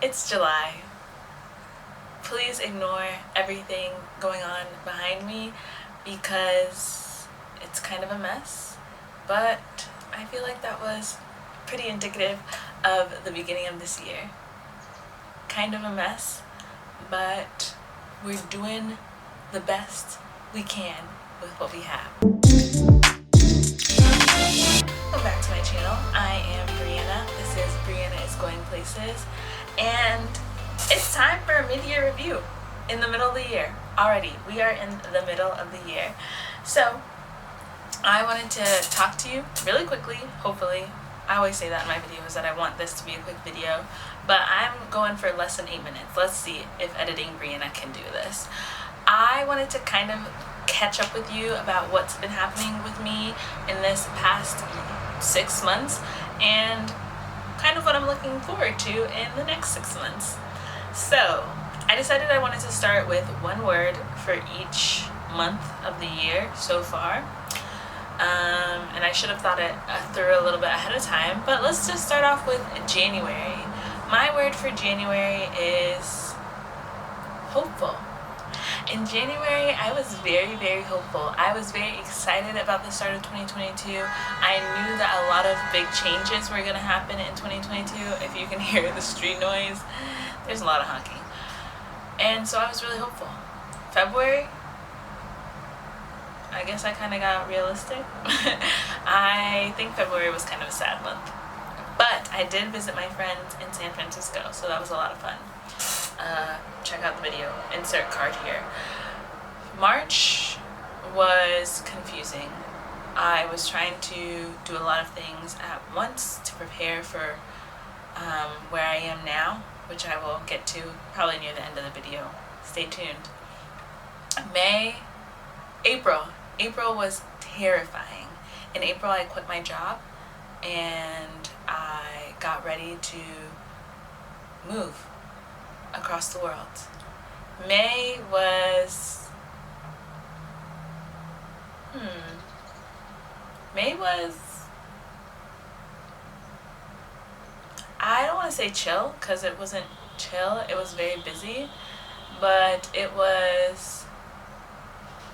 It's July. Please ignore everything going on behind me because it's kind of a mess, but I feel like that was pretty indicative of the beginning of this year. Kind of a mess, but we're doing the best we can with what we have. Welcome back to my channel. I am Briana. This is Briana is Going Places, and it's time for a mid-year review in the middle of the year. Already, we are in the middle of the year. So, I wanted to talk to you really quickly, hopefully. I always say that in my videos, that I want this to be a quick video, but I'm going for less than 8 minutes. Let's see if editing Briana can do this. I wanted to kind of catch up with you about what's been happening with me in this past 6 months and kind of what I'm looking forward to in the next 6 months. So I decided I wanted to start with one word for each month of the year so far. And I should have thought it through a little bit ahead of time, but let's just start off with January. My word for January is hopeful. In January, I was very, very hopeful. I was very excited about the start of 2022. I knew that a lot of big changes were going to happen in 2022. If you can hear the street noise, there's a lot of honking. And so I was really hopeful. February, I guess I kind of got realistic. I think February was kind of a sad month. But I did visit my friends in San Francisco, so that was a lot of fun. Check out the video, insert card here. March was confusing. I was trying to do a lot of things at once to prepare for where I am now, which I will get to probably near the end of the video. Stay tuned. April was terrifying. In April, I quit my job and I got ready to move across the world. May was I don't want to say chill, because it wasn't chill. It was very busy, but it was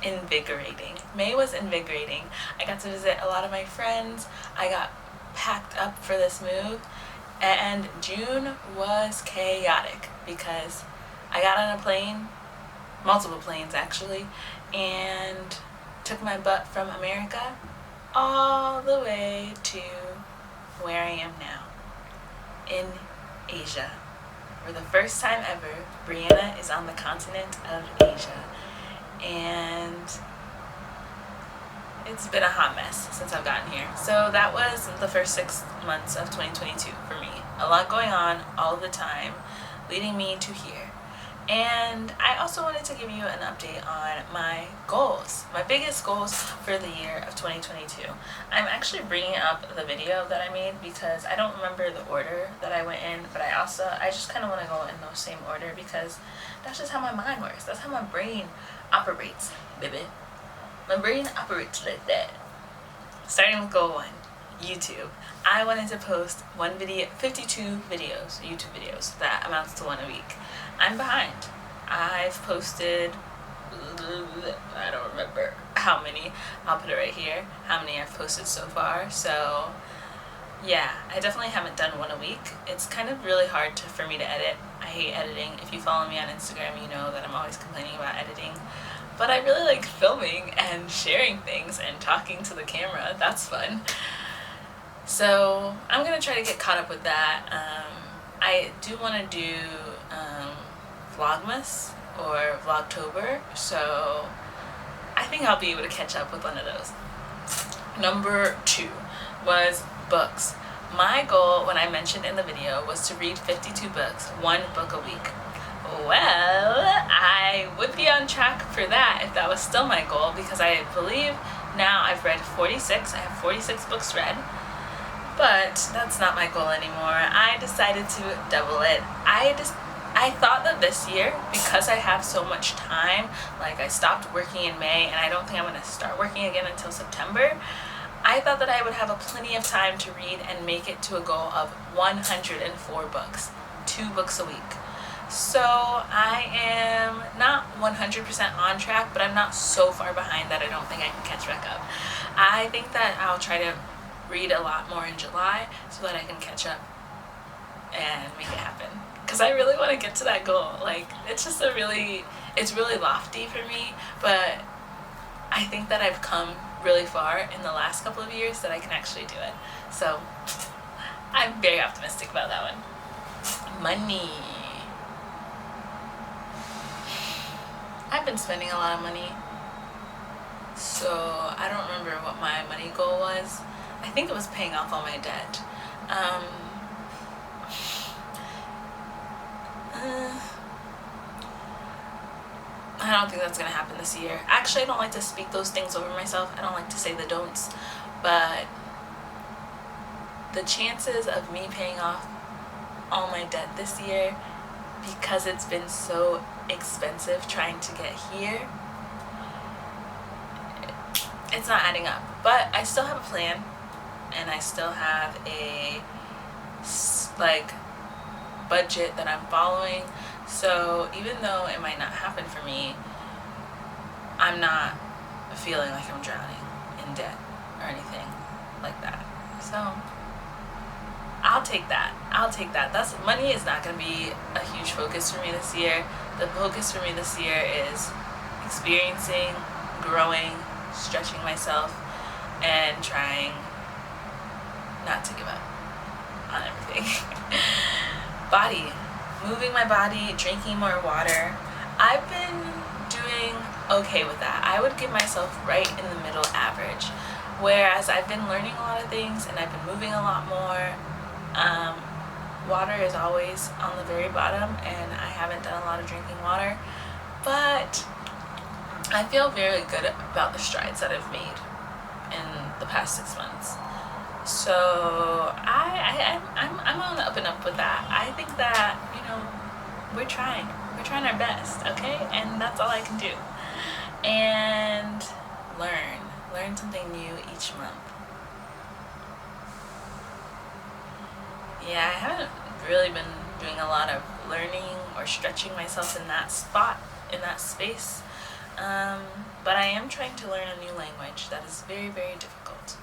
invigorating. May was invigorating. I got to visit a lot of my friends. I got packed up for this move. And June was chaotic because I got on a plane, multiple planes actually, and took my butt from America all the way to where I am now, in Asia. For the first time ever, Briana is on the continent of Asia. And it's been a hot mess since I've gotten here. So that was the first 6 months of 2022 for me. A lot going on all the time, leading me to here. And I also wanted to give you an update on my goals, my biggest goals for the year of 2022. I'm actually bringing up the video that I made because I don't remember the order that I went in, but I just kind of want to go in the same order because that's just how my mind works. That's how my brain operates, baby. My brain operates like that. Starting with goal 1, YouTube. I wanted to post 52 videos, YouTube videos. That amounts to 1 a week. I'm behind. I've posted, I don't remember how many. I'll put it right here, how many I've posted so far. So yeah, I definitely haven't done 1 a week. It's kind of really hard for me to edit. I hate editing. If you follow me on Instagram, you know that I'm always complaining about editing. But I really like filming and sharing things and talking to the camera. That's fun. So I'm going to try to get caught up with that. I do want to do Vlogmas or Vlogtober. So I think I'll be able to catch up with one of those. Number 2 was books. My goal, when I mentioned in the video, was to read 52 books, 1 book a week. Well, I would be on track for that if that was still my goal, because I believe now I've read 46. I have 46 books read, but that's not my goal anymore. I decided to double it. I thought that this year, because I have so much time, like I stopped working in May and I don't think I'm going to start working again until September, I thought that I would have plenty of time to read and make it to a goal of 104 books. 2 books a week. So I am not 100% on track, but I'm not so far behind that I don't think I can catch back up. I think that I'll try to read a lot more in July so that I can catch up and make it happen. Because I really want to get to that goal. Like, it's really lofty for me, but I think that I've come really far in the last couple of years that I can actually do it. So I'm very optimistic about that one. Money. I've been spending a lot of money, so I don't remember what my money goal was. I think it was paying off all my debt. I don't think that's going to happen this year. Actually, I don't like to speak those things over myself. I don't like to say the don'ts, but the chances of me paying off all my debt this year, because it's been so expensive trying to get here, it's not adding up. But I still have a plan, and I still have a budget that I'm following. So even though it might not happen for me, I'm not feeling like I'm drowning in debt or anything like that. So I'll take that. Money is not going to be a huge focus for me this year. The focus for me this year is experiencing, growing, stretching myself, and trying not to give up on everything. Body. Moving my body, drinking more water. I've been doing okay with that. I would give myself right in the middle average. Whereas I've been learning a lot of things and I've been moving a lot more. Water is always on the very bottom, and I haven't done a lot of drinking water. But I feel very good about the strides that I've made in the past 6 months. So I'm on the up and up with that. I think that, we're trying our best, okay? And that's all I can do. And learn something new each month. Yeah, I haven't really been doing a lot of learning or stretching myself in that space. But I am trying to learn a new language that is very, very difficult.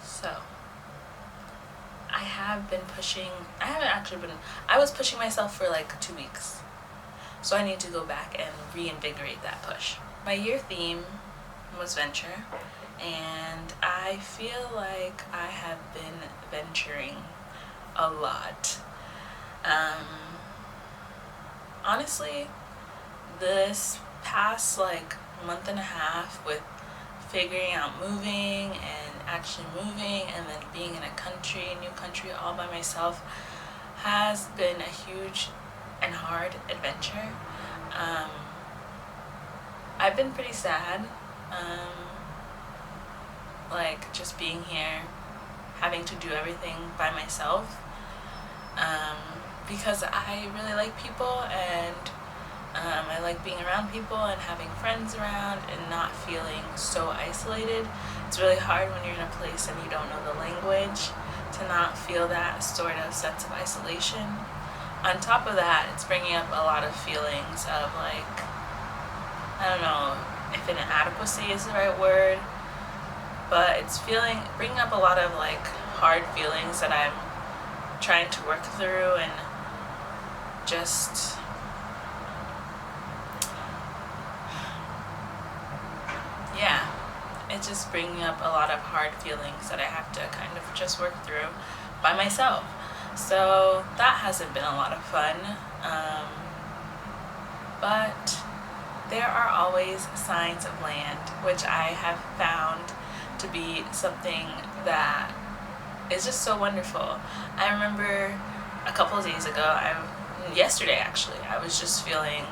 So I was pushing myself for like 2 weeks. So I need to go back and reinvigorate that push. My year theme was venture, and I feel like I have been venturing a lot. Honestly, this past month and a half with figuring out moving and actually moving and then being in a new country all by myself has been a huge and hard adventure. I've been pretty sad, just being here, having to do everything by myself, because I really like people, and I like being around people and having friends around and not feeling so isolated. It's really hard when you're in a place and you don't know the language to not feel that sort of sense of isolation. On top of that, it's bringing up a lot of feelings of I don't know if inadequacy is the right word, but it's bringing up a lot of hard feelings that I'm trying to work through, and just it's just bringing up a lot of hard feelings that I have to kind of just work through by myself. So that hasn't been a lot of fun, but there are always signs of land, which I have found to be something that is just so wonderful. I remember a couple of days ago, yesterday actually, I was just feeling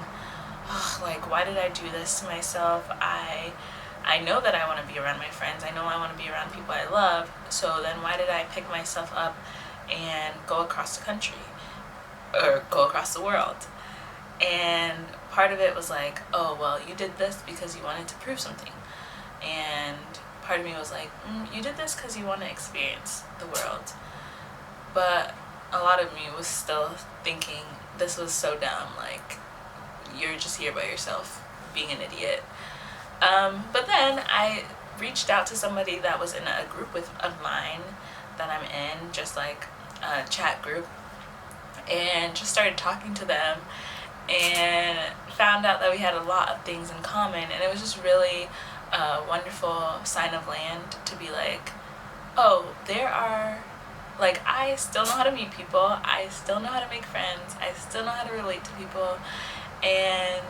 why did I do this to myself? I know that I want to be around my friends. I know I want to be around people I love. So then why did I pick myself up and go across the country or go across the world? And part of it was oh, well, you did this because you wanted to prove something. And part of me was you did this because you want to experience the world. But a lot of me was still thinking this was so dumb, like, you're just here by yourself being an idiot. But then I reached out to somebody that was in a group of mine that I'm in, just like a chat group, and just started talking to them and found out that we had a lot of things in common, and it was just really a wonderful sign of land to be like, oh, there are, like, I still know how to meet people, I still know how to make friends, I still know how to relate to people, and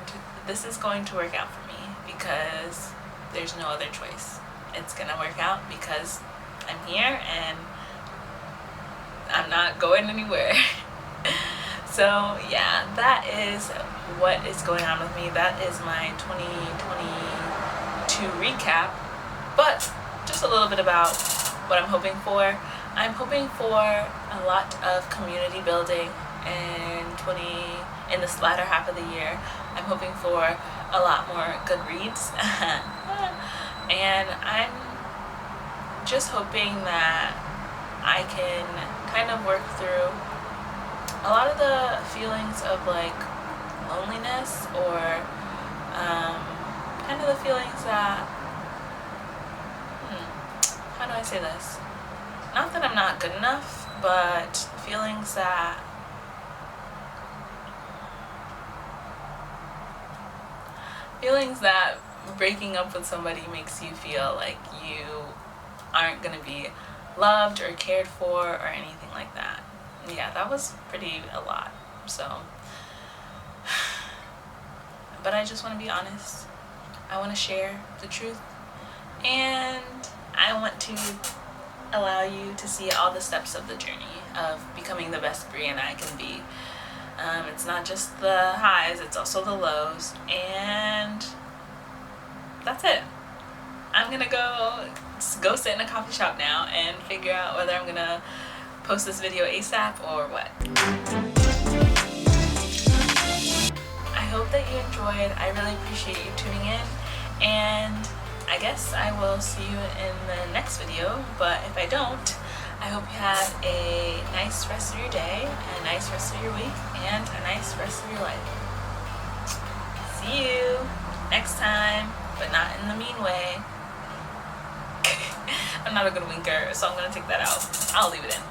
this is going to work out for me because there's no other choice. It's gonna work out because I'm here and I'm not going anywhere. So yeah, that is what is going on with me. That is my 2022 recap, but just a little bit about what I'm hoping for. I'm hoping for a lot of community building in this latter half of the year. I'm hoping for a lot more good reads. And I'm just hoping that I can kind of work through a lot of the feelings of like loneliness, or kind of the feelings that, how do I say this? Not that I'm not good enough, but feelings that breaking up with somebody makes you feel like you aren't going to be loved or cared for or anything like that. Yeah, that was a lot. So, but I just want to be honest. I want to share the truth, and I want to allow you to see all the steps of the journey of becoming the best Briana I can be. It's not just the highs, it's also the lows, and that's it. I'm gonna go sit in a coffee shop now and figure out whether I'm gonna post this video ASAP or what. I hope that you enjoyed. I really appreciate you tuning in, and I guess I will see you in the next video, but if I don't, I hope you have a nice rest of your day, a nice rest of your week, and a nice rest of your life. See you next time, but not in the mean way. I'm not a good winker, so I'm gonna take that out. I'll leave it in.